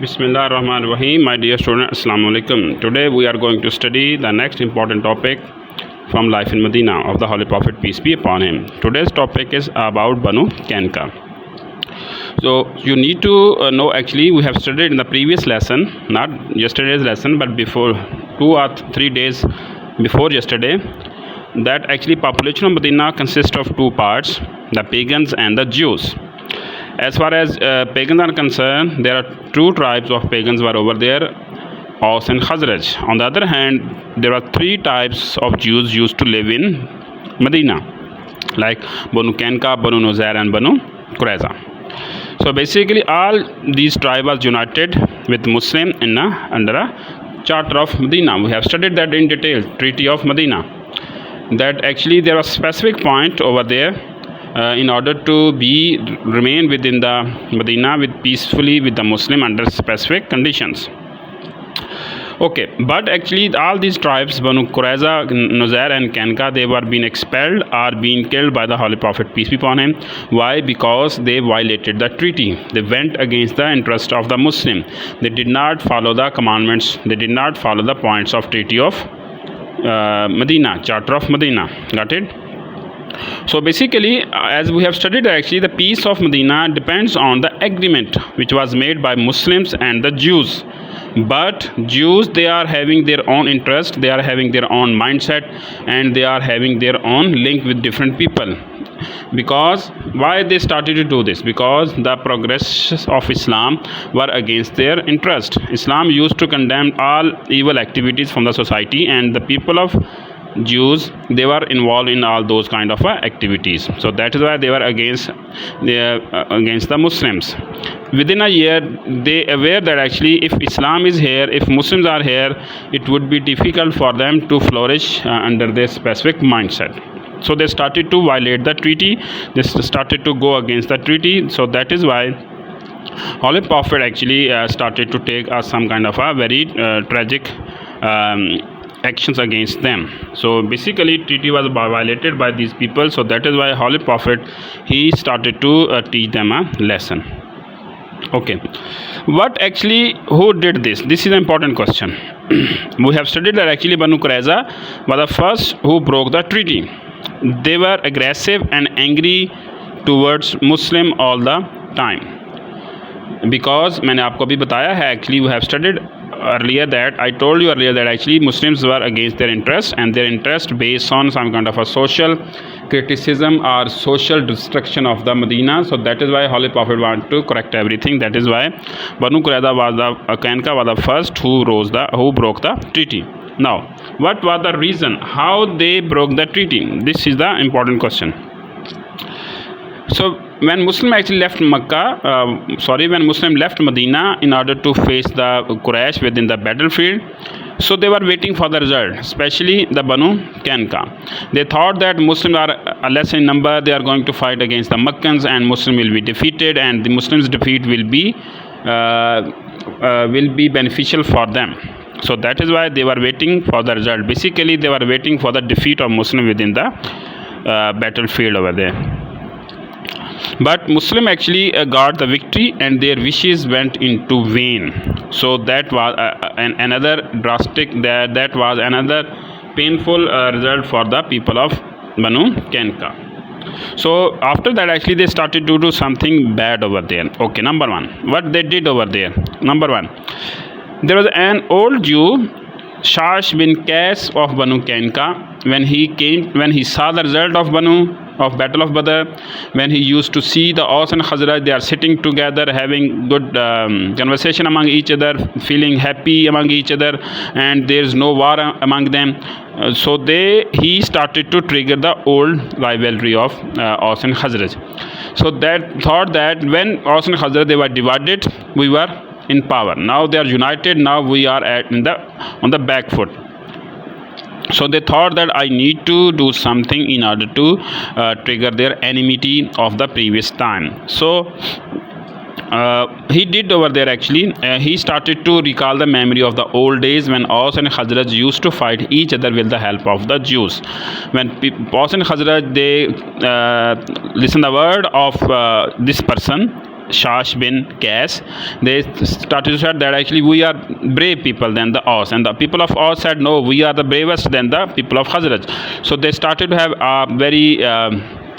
Bismillah ar-Rahman ar-Rahim. My dear students, Assalamu alaikum. Today we are going to study the next important topic from life in Medina of the Holy Prophet, peace be upon him. Today's topic is about Banu Kanka. So you need to know, actually we have studied in the previous lesson, not yesterday's lesson, but before 2 or 3 days before yesterday, that actually population of Medina consists of two parts, the pagans and the Jews. As far as pagans are concerned, there are two tribes of pagans were over there, Aus and Khazraj. On the other hand, there are three types of Jews used to live in Medina, like Banu Kanka, Banu Nuzair and Banu Quraiza. So basically all these tribes are united with Muslim under a charter of Medina. We have studied that in detail, Treaty of Medina, that actually there was specific point over there in order to remain within the Medina peacefully with the Muslim under specific conditions. Okay, but actually all these tribes, Banu Quraiza, Nuzair and Kanka, they were being expelled or being killed by the Holy Prophet, peace be upon him. Why? Because they violated the treaty. They went against the interest of the Muslim. They did not follow the commandments. They did not follow the points of Treaty of Medina, Charter of Medina. Got it? So basically, as we have studied, actually the peace of Medina depends on the agreement which was made by Muslims and the Jews. But Jews, they are having their own interest, they are having their own mindset, and they are having their own link with different people. Because why they started to do this? Because the progress of Islam were against their interest. Islam used to condemn all evil activities from the society, and the people of Jews, they were involved in all those kind of activities. So that is why they were against the Muslims. Within a year, they aware that actually if Islam is here, if Muslims are here, it would be difficult for them to flourish under their specific mindset. So they started to violate the treaty. They started to go against the treaty. So that is why Holy Prophet actually started to take some kind of a very tragic actions against them. So basically treaty was violated by these people. So that is why Holy Prophet, he started to teach them a lesson. Okay, what actually, who did this? This is an important question. We have studied that actually Banu Quraiza was the first who broke the treaty. They were aggressive and angry towards Muslim all the time, because मैंने आपको भी बताया है, actually we have studied earlier that I told you earlier that actually Muslims were against their interest, and their interest based on some kind of a social criticism or social destruction of the Medina. So that is why Holy Prophet wanted to correct everything. That is why Banu Quraiza was Kanka was the first who broke the treaty. Now, what was the reason how they broke the treaty? This is the important question. So when Muslim actually left when Muslim left Medina in order to face the Quraysh within the battlefield, so they were waiting for the result, especially the Banu Kanka. They thought that Muslims are less in number, they are going to fight against the Meccans, and Muslim will be defeated, and the Muslims' defeat will be beneficial for them. So that is why they were waiting for the result. Basically, they were waiting for the defeat of Muslim within the battlefield over there. But Muslim actually got the victory, and their wishes went into vain. So that was another drastic, that was another painful result for the people of Banu Kanka. So after that actually they started to do something bad over there. Okay, number one, what they did over there. Number one, there was an old Jew, Shash bin Qais of Banu Kanka. When he saw the result of Battle of Badr, when he used to see the Aus and Khazraj, they are sitting together, having good conversation among each other, feeling happy among each other, and there is no war among them. So he started to trigger the old rivalry of Aus and Khazraj. So that thought that when Aus and Khazraj, they were divided, we were in power. Now they are united. Now we are on the back foot. So they thought that I need to do something in order to trigger their enmity of the previous time. So he did over there actually. He started to recall the memory of the old days when Aus and Khazraj used to fight each other with the help of the Jews. When Aus and Khazraj, they listen the word of this person, Shash bin Qais, they started to say that actually we are brave people than the Aus, and the people of Aus said no, we are the bravest than the people of Khazraj. So they started to have a very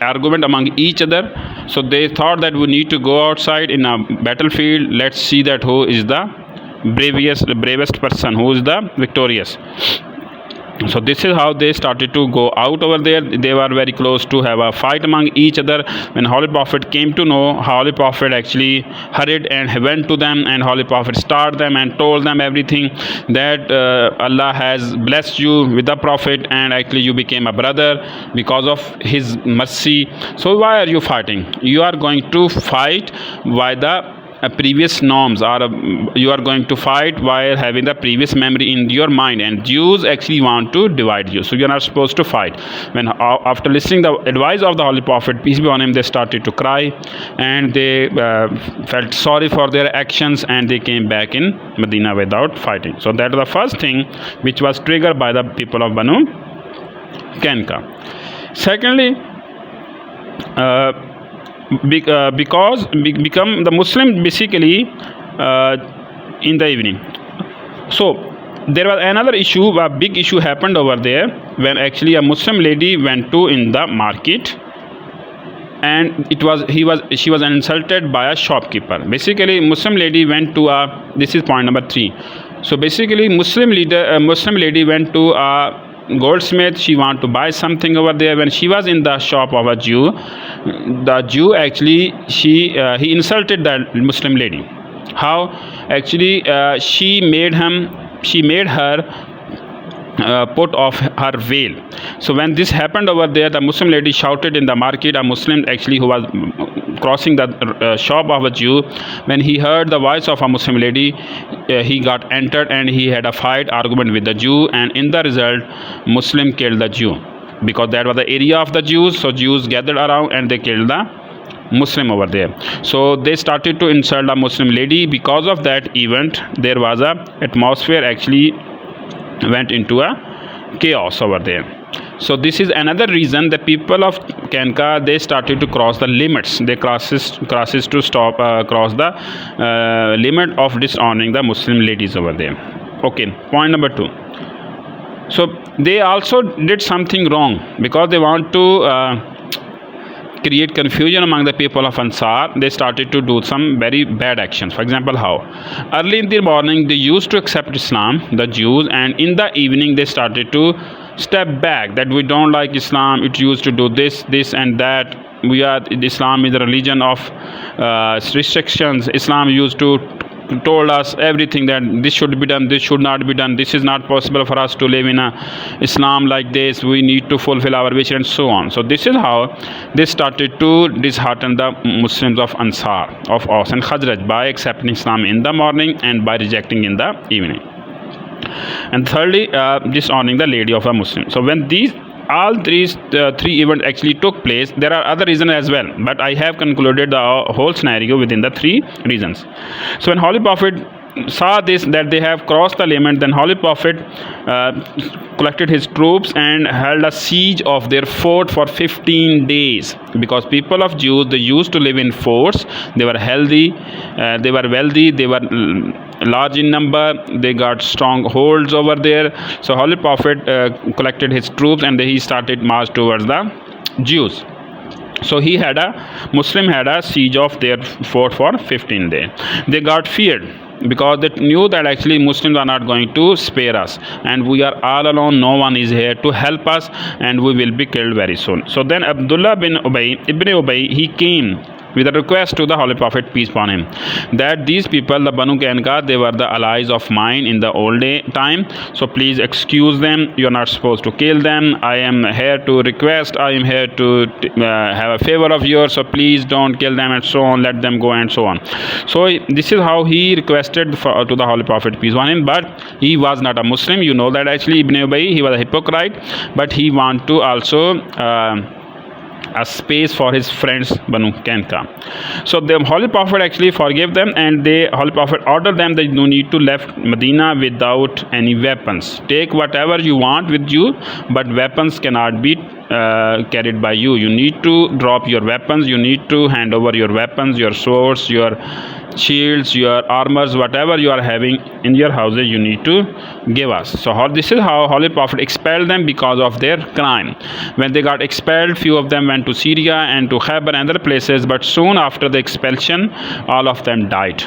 argument among each other. So they thought that we need to go outside in a battlefield, let's see that who is the bravest person, who is the victorious. So this is how they started to go out over there. They were very close to have a fight among each other. When Holy Prophet came to know, Holy Prophet actually hurried and went to them, and Holy Prophet started them and told them everything, that Allah has blessed you with the Prophet, and actually you became a brother because of his mercy. So why are you fighting? You are going to fight by the previous norms, or you are going to fight while having the previous memory in your mind, and Jews actually want to divide you, so you are not supposed to fight. When after listening the advice of the Holy Prophet, peace be on him, they started to cry, and they felt sorry for their actions, and they came back in Medina without fighting. So that is the first thing which was triggered by the people of Banu Kanka. Secondly, because become the Muslim basically in the evening. So there was another issue, a big issue happened over there, when actually a Muslim lady went to in the market, and she was insulted by a shopkeeper. Basically Muslim lady went to this is point number 3. So basically Muslim lady went to a goldsmith. She wanted to buy something over there. When she was in the shop of a Jew, the Jew actually he insulted that Muslim lady. How? Actually she made her put off her veil. So when this happened over there, the Muslim lady shouted in the market. A Muslim actually who was crossing the shop of a Jew, when he heard the voice of a Muslim lady, he got entered and he had a fight argument with the Jew, and in the result Muslim killed the Jew, because that was the area of the Jews. So Jews gathered around and they killed the Muslim over there. So they started to insult a Muslim lady. Because of that event, there was a atmosphere actually went into a chaos over there. So this is another reason the people of Kanka, they started to cross the limits. They crosses to stop cross the limit of dishonoring the Muslim ladies over there. Okay, point number 2. So they also did something wrong, because they want to create confusion among the people of Ansar. They started to do some very bad actions. For example, how? Early in the morning they used to accept Islam, the Jews, and in the evening they started to step back, that we don't like Islam, it used to do this and that. Islam is the religion of restrictions. Islam used to told us everything, that this should be done, this should not be done, this is not possible for us to live in a Islam like this, we need to fulfill our wish, and so on. So this is how they started to dishearten the Muslims of Ansar, of Aus and Khazraj, by accepting Islam in the morning and by rejecting in the evening. And thirdly, dishonoring the lady of a Muslim. So when all these three events actually took place, there are other reasons as well, but I have concluded the whole scenario within the 3 reasons. So when Holy Prophet saw this, that they have crossed the limit, then Holy Prophet collected his troops and held a siege of their fort for 15 days, because people of Jews, they used to live in forts. They were healthy, they were wealthy, they were large in number, they got strongholds over there. So Holy Prophet collected his troops and he started march towards the Jews. So Muslim had a siege of their fort for 15 days. They got feared, because they knew that actually Muslims are not going to spare us, and we are all alone, no one is here to help us, and we will be killed very soon. So then Abdullah ibn Ubay, he came with a request to the Holy Prophet, peace upon him, that these people, the Banu Kanka, they were the allies of mine in the old time, so please excuse them, you are not supposed to kill them. I am here to request, I am here to have a favor of yours, so please don't kill them, and so on, let them go, and so on. So this is how he requested to the Holy Prophet, peace upon him. But he was not a Muslim. You know that actually Ibn Ubay, he was a hypocrite, but he wanted to also a space for his friends Banu Kanka. So the Holy Prophet actually forgave them, and the Holy Prophet ordered them that you need to left Medina without any weapons. Take whatever you want with you, but weapons cannot be carried by you. You need to drop your weapons. You need to hand over your weapons, your swords, your shields, your armors, whatever you are having in your houses, you need to give us. So this is how Holy Prophet expelled them because of their crime. When they got expelled, few of them went to Syria and to Khaybar and other places, but soon after the expulsion, all of them died.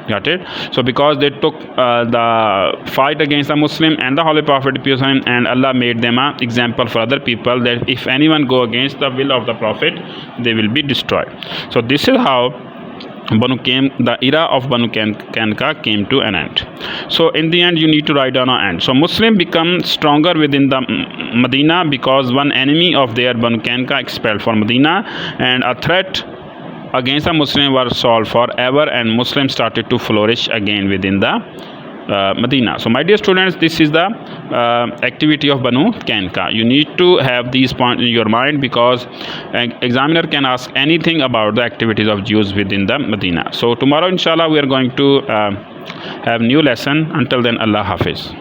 Got it? So because they took the fight against the Muslim and the Holy Prophet, peace on him, and Allah made them an example for other people that if anyone go against the will of the Prophet, they will be destroyed. So this is how the era of Banu Kanka came to an end. So in the end, you need to write down an end. So Muslim become stronger within the Medina because one enemy of their Banu Kanka expelled from Medina, and a threat against the Muslim were solved forever, and Muslims started to flourish again within the Medina. So my dear students, this is the activity of Banu Kanka. You need to have these points in your mind because an examiner can ask anything about the activities of Jews within the Medina. So tomorrow inshallah we are going to have new lesson. Until then, Allah Hafiz.